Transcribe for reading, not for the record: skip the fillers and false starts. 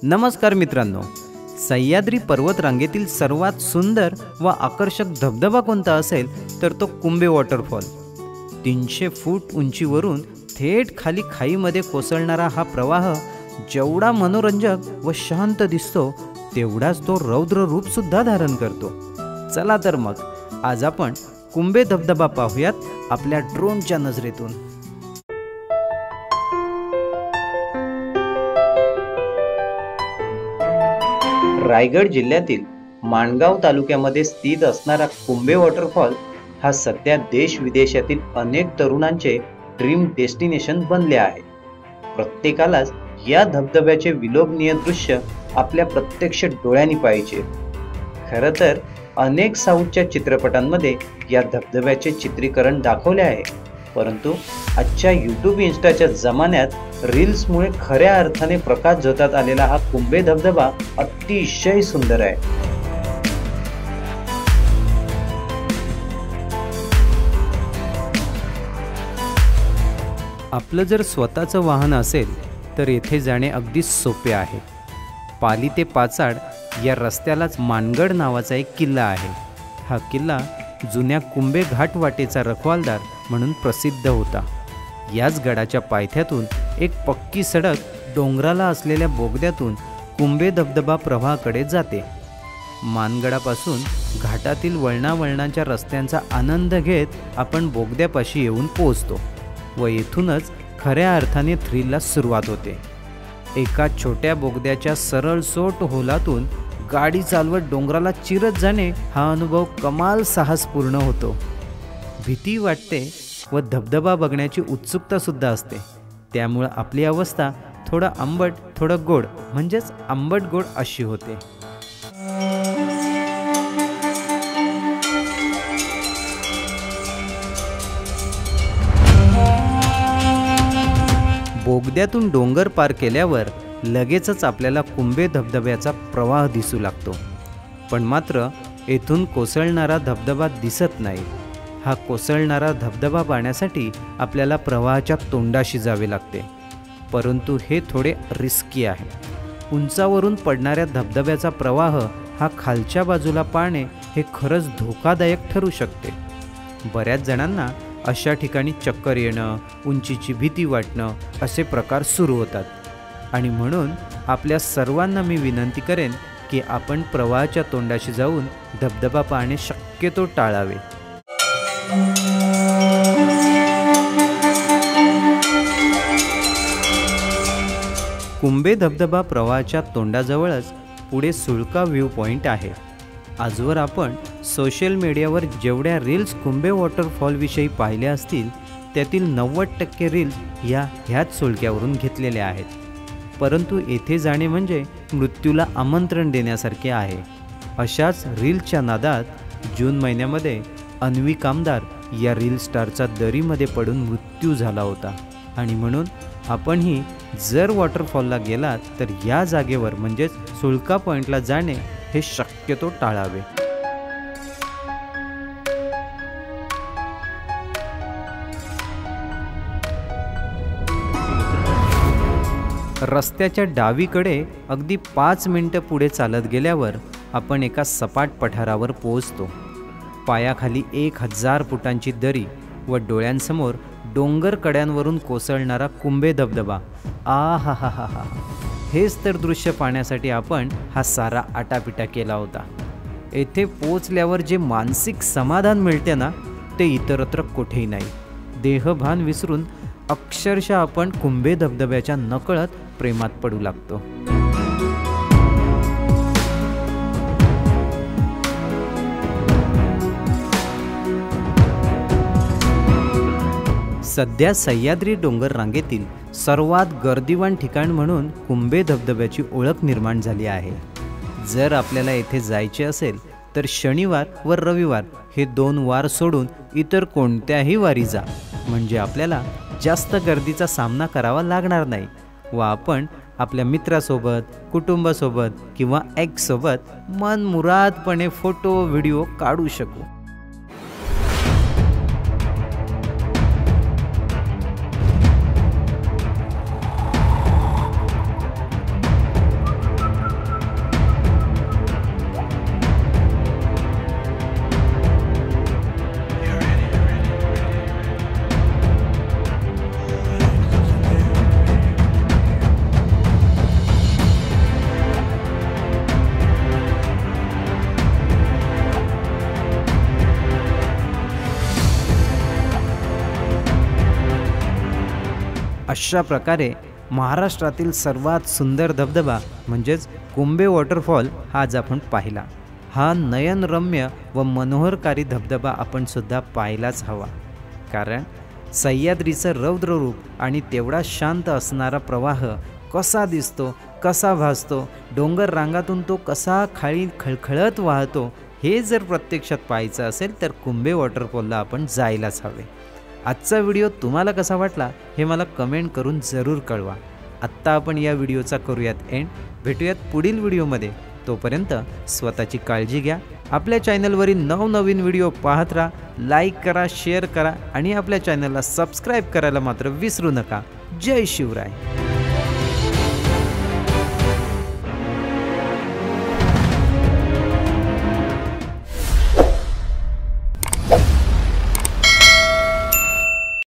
नमस्कार मित्रांनो, सह्याद्री पर्वतरांगेतील सर्वात सुंदर व आकर्षक धबधबा कोणता असेल तर तो कुंभे वॉटरफॉल। 300 फूट उंचीवरून थेट खाली खाईमध्ये कोसळणारा हा प्रवाह जेवढा मनोरंजक व शांत दिसतो तेवढाच तो रौद्र रूप सुद्धा धारण करतो। चला तर मग आज आपण कुंभे धबधबा पाहूयात आपल्या ड्रोनच्या नजरेतून। रायगड जिल्ह्यातील माणगाव तालुक्यामध्ये स्थित असणारा कुंभे वॉटरफॉल हा सध्या देश विदेशातील अनेक तरुणांचे ड्रीम डेस्टिनेशन बनले आहे। प्रत्येकालाच या धबधब्याचे विलोभनीय दृश्य आपल्या प्रत्यक्ष डोळ्यांनी पाहिजे। खरं तर अनेक साऊथच्या चित्रपटांमध्ये या धबधब्याचे चित्रीकरण दाखवले आहे, परंतु आजच्या यूट्यूब इंस्टाच्या जमान्यात रील्समुळे खऱ्या अर्थाने प्रकाश झोतात आलेला हा कुंभे धबधबा अतिशय सुंदर आहे। आपलं जर स्वतःचं वाहन असेल तर येथे जाणे अगदी सोपे आहे। पाली ते पाचाड या रस्त्यालाच मानगड नावाचा एक किल्ला आहे। हा किल्ला जुन्या कुंभे घाट वाटेचा रखवालदार म्हणून प्रसिद्ध होता। याच गडाच्या पायथ्यातून एक पक्की सडक डोंगराला असलेल्या बोगद्यातून कुंभे धबधबा प्रवाहाकडे जाते। मानगडापासून घाटातील वळणावळणाच्या रस्त्यांचा आनंद घेत आपण बोगद्यापाशी येऊन पोहोचतो व येथूनच खऱ्या अर्थाने थ्रिलला सुरुवात होते। एका छोट्या बोगद्याच्या सरळ सोट होलातून गाडी चालवत डोंगराला चिरत जाणे हा अनुभव कमाल साहसपूर्ण होतो। भीती वाटते व धबधबा बघण्याची उत्सुकता सुद्धा असते। त्यामुळे आपली अवस्था थोडं आंबट थोडं गोड म्हणजेच आंबट गोड अशी होते। बोगद्यातून डोंगर पार केल्यावर लगेचच आपल्याला कुंभे धबधब्याचा प्रवाह दिसू लागतो, पण मात्र येथून कोसळणारा धबधबा दिसत नाही। हा कोसळणारा धबधबा पाहण्यासाठी आपल्याला प्रवाहाच्या तोंडाशी जावे लागते, परंतु हे थोडे रिस्की आहे। उंचावरून पडणाऱ्या धबधब्याचा प्रवाह हा खालच्या बाजूला पाहणे हे खरंच धोकादायक ठरू शकते। बऱ्याच जणांना अशा ठिकाणी चक्कर येणं, उंचीची भीती वाटणं असे प्रकार सुरू होतात आणि म्हणून आपल्या सर्वांना मी विनंती करेन की आपण प्रवाहाच्या तोंडाशी जाऊन धबधबा पाहणे शक्यतो टाळावे। कुंभे धबधबा प्रवाहाच्या तोंडाजवळच पुढे सुळका व्ह्यू पॉइंट आहे। आजवर आपण सोशल मीडियावर जेवढ्या रील्स कुंभे वॉटरफॉलविषयी पाहिल्या असतील त्यातील 90% रील्स ह्याच सुळक्यावरून घेतलेल्या आहेत, परंतु येथे जाणे म्हणजे मृत्यूला आमंत्रण देण्यासारखे आहे। अशाच रील्सच्या नादात जून महिन्यामध्ये अन्वी कामदार या रील स्टारचा दरीमध्ये पडून मृत्यू झाला होता आणि म्हणून आपणही जर वॉटरफॉलला गेलात तर या जागेवर म्हणजेच सुळका पॉइंटला जाणे हे शक्यतो टाळावे। रस्त्याच्या डावीकडे अगदी 5 मिनिटं पुढे चालत गेल्यावर आपण एका सपाट पठारावर पोहोचतो। पायाखाली 1000 फुटांची दरी व डोळ्यांसमोर डोंगर कड्यांवरून कोसळणारा कुंभे धबधबा। हा हा हा हा, हेच तर दृश्य पाहण्यासाठी आपण हा सारा आटापिटा केला होता। येथे पोचल्यावर जे मानसिक समाधान मिळते ना ते इतरत्र कुठेही नाही। देहभान विसरून अक्षरशः आपण कुंभे धबधब्याच्या नकळत प्रेमात पडू लागतो। सध्या सह्याद्री डोंगर रांगेतील सर्वात गर्दीवान ठिकाण म्हणून कुंभे धबधब्याची ओळख निर्माण झाली आहे। जर आपल्याला येथे जायचे असेल तर शनिवार व रविवार हे 2 वार सोडून इतर कोणत्याही वारी जा, म्हणजे आपल्याला जास्त गर्दीचा सामना करावा लागणार नाही व आपण आपल्या मित्रासोबत, कुटुंबासोबत किंवा एक्ससोबत मनमुरादपणे फोटो व्हिडिओ काढू शकू। अशा प्रकारे महाराष्ट्रातील सर्वात सुंदर धबधबा म्हणजेच कुंभे वॉटरफॉल हा आज आपण पाहिला. हा नयनरम्य व मनोहरकारी धबधबा आपण सुद्धा पाहायलाच हवा, कारण सह्याद्रीचं रौद्र रूप आणि तेवढा शांत असणारा प्रवाह कसा दिसतो, कसा भासतो, डोंगर रांगातून तो कसा खाली खळखळत वाहतो, हे जर प्रत्यक्षात पाहायचं असेल तर कुंभे वॉटरफॉलला आपण जायलाच हवे. आजचा व्हिडिओ तुम्हाला कसा वाटला हे मला कमेंट करून जरूर कळवा. आत्ता आपण या व्हिडिओचा करूयात एंड. भेटूयात पुढील व्हिडिओमध्ये. तोपर्यंत स्वतःची काळजी घ्या. आपल्या चॅनलवरील नवनवीन व्हिडिओ पाहत राहा. लाईक करा, शेअर करा आणि आपल्या चॅनलला सबस्क्राईब करायला मात्र विसरू नका. जय शिवराय.